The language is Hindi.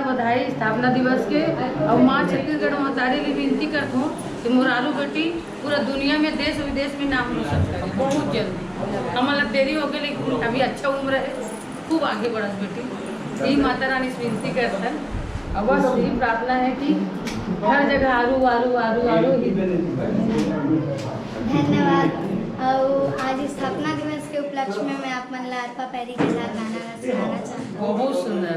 बधाई स्थापना दिवस के। और माँ छत्तीसगढ़ महतारी की विनती करता हूँ कि मोर आलू बेटी पूरा दुनिया में देश विदेश में नाम रोशन करे बहुत जल्दी। हमारा देरी हो गई लेकिन अभी अच्छा उम्र है, खूब आगे बढ़त बेटी। यही माता रानी से विनती करता है। और बस यही प्रार्थना है कि हर जगह आलू आलू आलू आलू ही। धन्यवाद। और आज स्थापना दिवस के उपलक्ष्य में मैं आप मन ला अरपा पैरी के साथ गाना सुनाना चाहती हूँ। बहुत सुंदर।